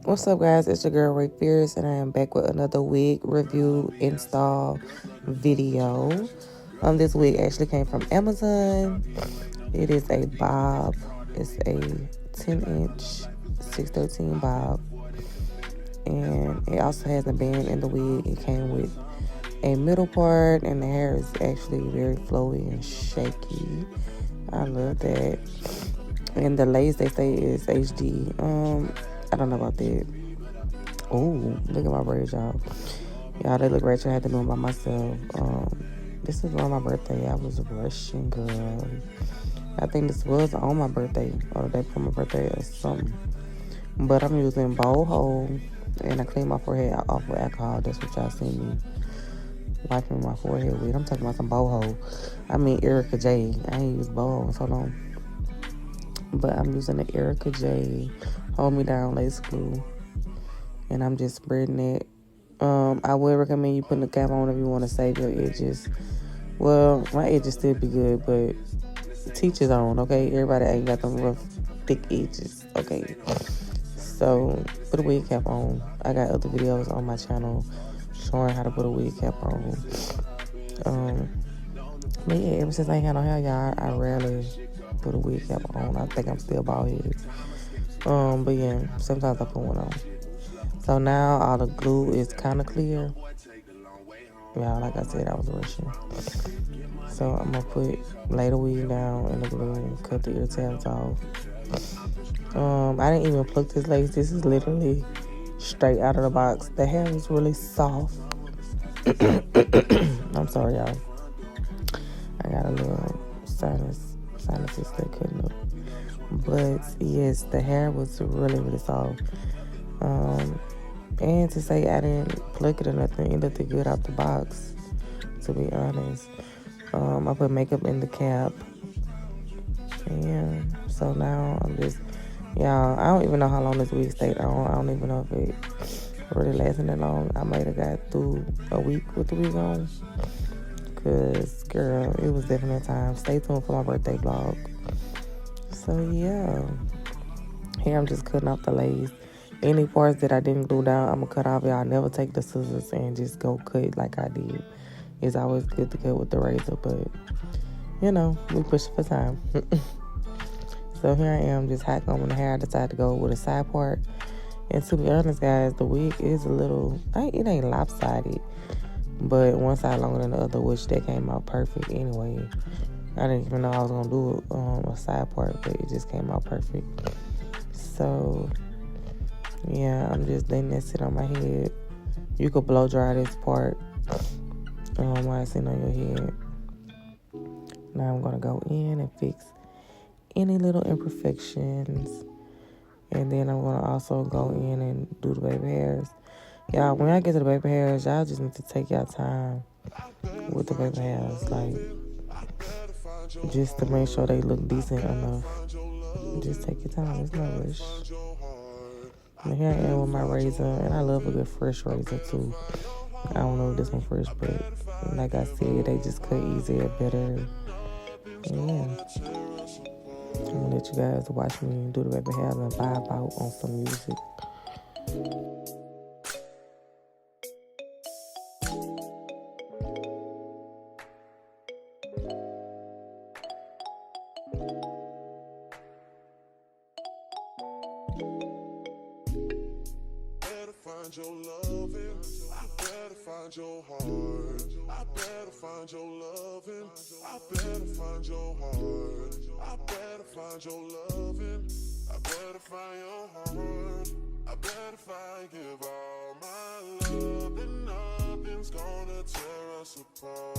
What's up, guys? It's your girl Ray Fierce, and I am back with another wig review install video. This wig actually came from Amazon. It is a bob. It's a 10-inch 613 bob, and it also has a band in the wig. It came with a middle part, and the hair is actually very flowy and shaky. I love that. And the lace, they say, is HD. I don't know about that. Oh, look at my braids, y'all. Y'all, they look great. I had to do them by myself. This is on my birthday. I was rushing, girl. I think this was on my birthday, or the day before my birthday, or something. But I'm using Boho, and I clean my forehead off with alcohol. That's what y'all see me wiping my forehead with. I'm talking about some Boho. I mean Erica J. I ain't used Boho in so long. But I'm using the Erica J Hold Me Down lace glue. And I'm just spreading it. I would recommend you putting the cap on if you want to save your edges. Well, my edges still be good, but teach his own, okay? Everybody ain't got them rough, thick edges, okay? So, put a wig cap on. I got other videos on my channel showing how to put a wig cap on. But yeah, ever since I ain't had no hair, y'all, I rarely put a wig cap on. I think I'm still bald-headed. But yeah, sometimes I put one on. So now all the glue is kind of clear. Yeah, like I said, I was rushing. So I'm gonna lay the wig down in the glue and cut the ear tabs off. I didn't even pluck this lace. This is literally straight out of the box. The hair is really soft. I'm sorry, y'all. I got a little sinuses that couldn't look. But yes, the hair was really, really soft. And to say I didn't pluck it or nothing, it looked good out the box, to be honest. I put makeup in the cap. And so now I'm just, y'all, I don't even know how long this wig stayed on. I don't even know if it really lasted that long. I might have got through a week with the wig on. Because, girl, it was definitely time. Stay tuned for my birthday vlog. So, yeah. Here I'm just cutting off the lace. Any parts that I didn't glue down, I'm going to cut off. Y'all never take the scissors and just go cut like I did. It's always good to cut with the razor, but, you know, we push for time. So here I am, just hot combing the hair. I decided to go with a side part. And to be honest, guys, the wig is a little, it ain't lopsided. But one side longer than the other, which that came out perfect anyway. I didn't even know I was going to do a side part, but it just came out perfect. So, yeah, I'm just letting that sit on my head. You could blow dry this part while it's sitting on your head. Now I'm going to go in and fix any little imperfections. And then I'm going to also go in and do the baby hairs. Y'all, when I get to the baby hairs, y'all just need to take your time with the baby hairs. Like, just to make sure they look decent enough. Just take your time. It's no rush. And here I am with my razor. And I love a good fresh razor, too. I don't know if this one fresh, but like I said, they just cut easier, better. And yeah. I'm going to let you guys watch me do the baby hairs and vibe out on some music. Find your loving, I better find your heart. I better find your loving, I better find your heart. I better find your loving, I better find your heart. I better find, give all my love, and nothing's gonna tear us apart.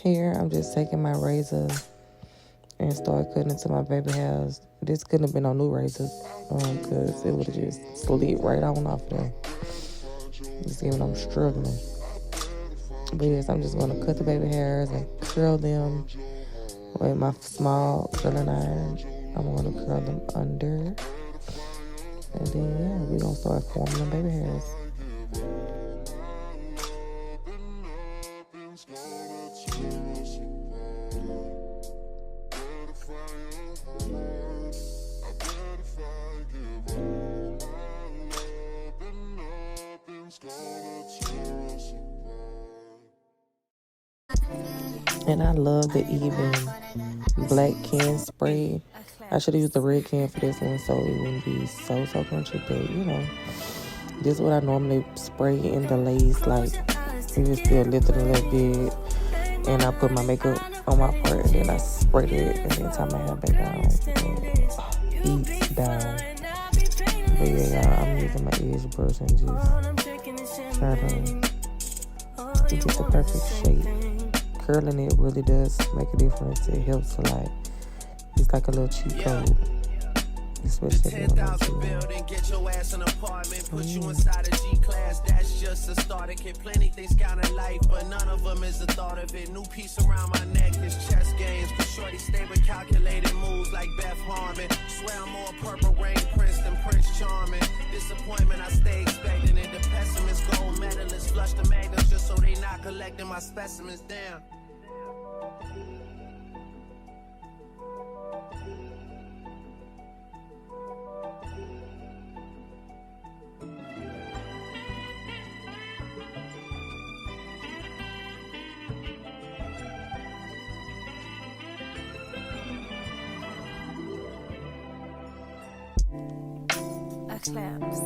Here, I'm just taking my razor and start cutting into my baby hairs. This couldn't have been on new razors, because it would have just slid right on off there. You see when I'm struggling. But yes, I'm just going to cut the baby hairs and curl them with my small curling iron. I'm gonna curl them under. And then, yeah, we're gonna start forming them baby hairs. And I love the even black can spray. I should have used the red can for this one so it wouldn't be so crunchy, but you know, this is what I normally spray in the lace, like it was still lifted a little bit, and I put my makeup on my part and then I sprayed it and then tie my hair back down and eat down. But yeah, y'all, I'm using my edge brush and just try to get the perfect shape. Curling it really does make a difference. It helps a lot. It's like a little cheat code. Especially if you don't know. Get your ass an apartment, put you inside a G-class. That's just a starter kit. Plenty things count in life, but none of them is the thought of it. New piece around my neck is chess games. Shorty stay with calculated moves like Beth Harmon. Swear I'm more purple rain prince than Prince Charming. Disappointment I stay expecting it. The pessimist gold medalists flush the magnums just so they not collecting my specimens. Damn. Claps.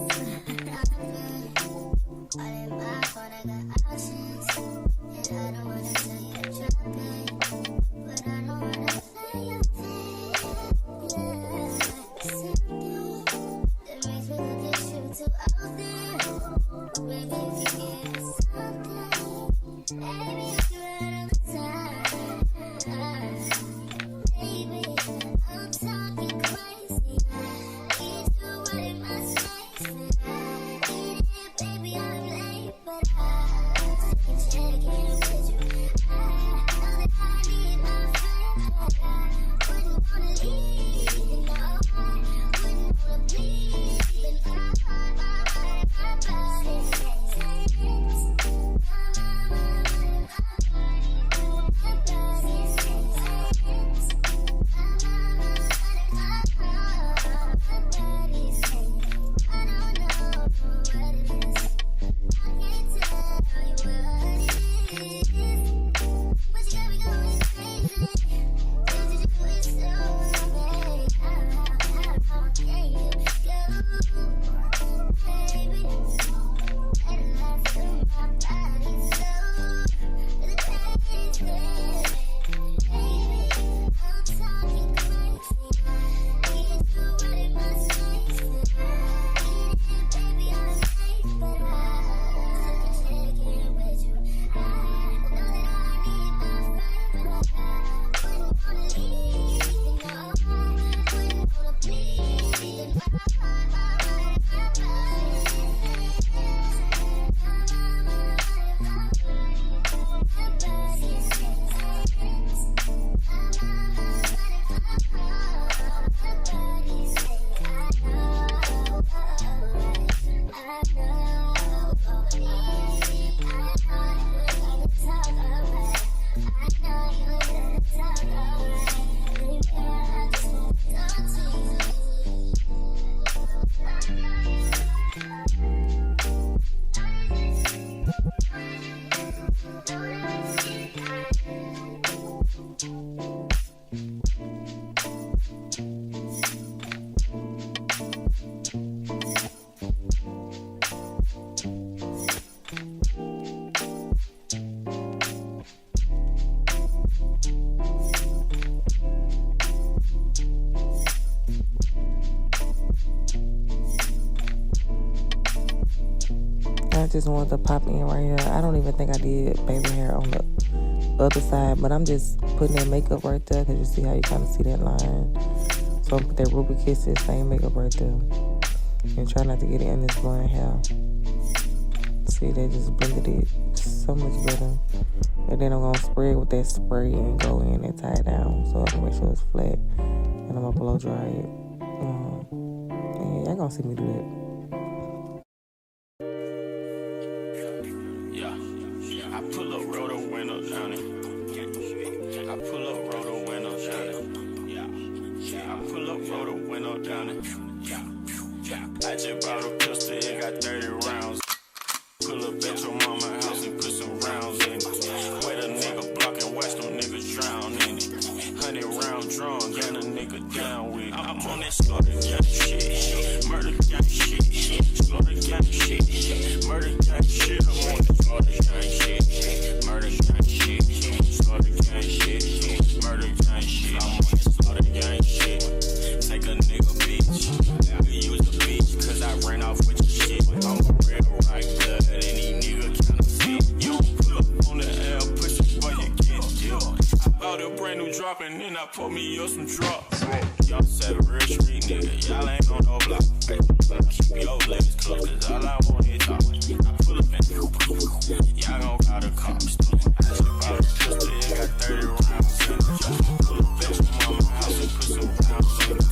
I just wanted to pop in right here. I don't even think I did baby hair on the other side, but I'm just putting that makeup right there because you see how you kind of see that line. So I'm put that Ruby Kisses, same makeup right there. And try not to get it in this blonde hair. See, they just blended it so much better. And then I'm going to spray it with that spray and go in and tie it down so I can make sure it's flat. and I'm gonna blow dry it. And y'all gonna see me do that. Yeah, I pull up, roll the window down it. I pull up, roll the window down it. Yeah, I pull up, roll the window down it. Yeah, I just bought a pistol, it got 30 rounds. Pull up at your mama's house and put some rounds in it. Wet a nigga block and watch them niggas drown in it. 100 round drum, got a nigga down with it. I'm on that slaughter gang shit, murder gang shit, slaughter gang shit, murder gang shit. I'm on that slaughter gang shit, murder gang shit, slaughter gang shit, murder gang shit. I'm on that slaughter gang shit. Take a nigga bitch, I could use a bitch, cause I ran off with your shit. I'm a real right blood, any nigga counterfeit. You pull up on the L, push it for you get killed. I bought a brand new drop and then I put me up some drops. Y'all said real street nigga, y'all ain't on no block. Hey, keep your legs closed, cause all I want is talk. I pull up and y'all gon' call the cops. I just bought a pistol, it got 30 rounds in it. Pull up at your mama's house and put some rounds in it.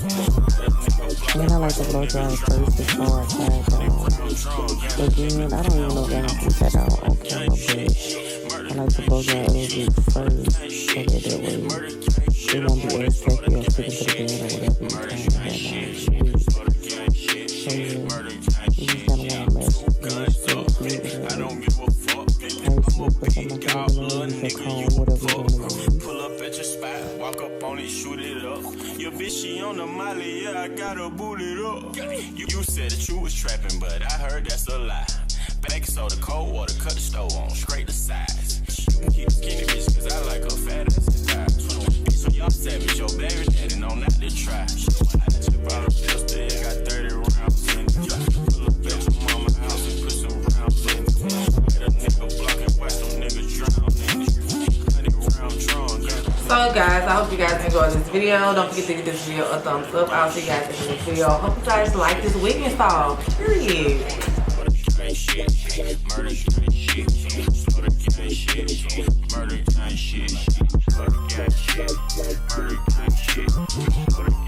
And I like to blow dry it first before I tie it down. Again, I don't even know if I'm gonna tie down on camera, but I like to blow dry it a little bit first, so that way it won't be as tacky or sticking to the bed or whatever you're trying to have on the wig. So yeah, you just kinda wanna match the wig with it. Put some on top of the comb, whatever you're gonna use. Pull up at your spot, walk up on it, shoot it up. Your bitch, she on the molly, yeah, I gotta boot it up. You said that you was trapping, but I heard that's a lie. Baking soda, cold water, cut the stove on, scrape the sides. You can keep skinny bitch, cause I like a fat ass and thighs. So y'all savage, your baby daddy, know not to try. I just bought a pistol, it got 30 rounds in it. Pull up at your mama's house and put some rounds in it. Let a nigga block and watch them niggas drown in it. 100 round drum, So guys, I hope you guys enjoyed this video. Don't forget to give this video a thumbs up. I'll see you guys in the next video. Hope you guys like this wig install. Period. Murder gang shit, slaughter gang shit, murder gang shit, slaughter gang shit, murder gang shit, slaughter gang.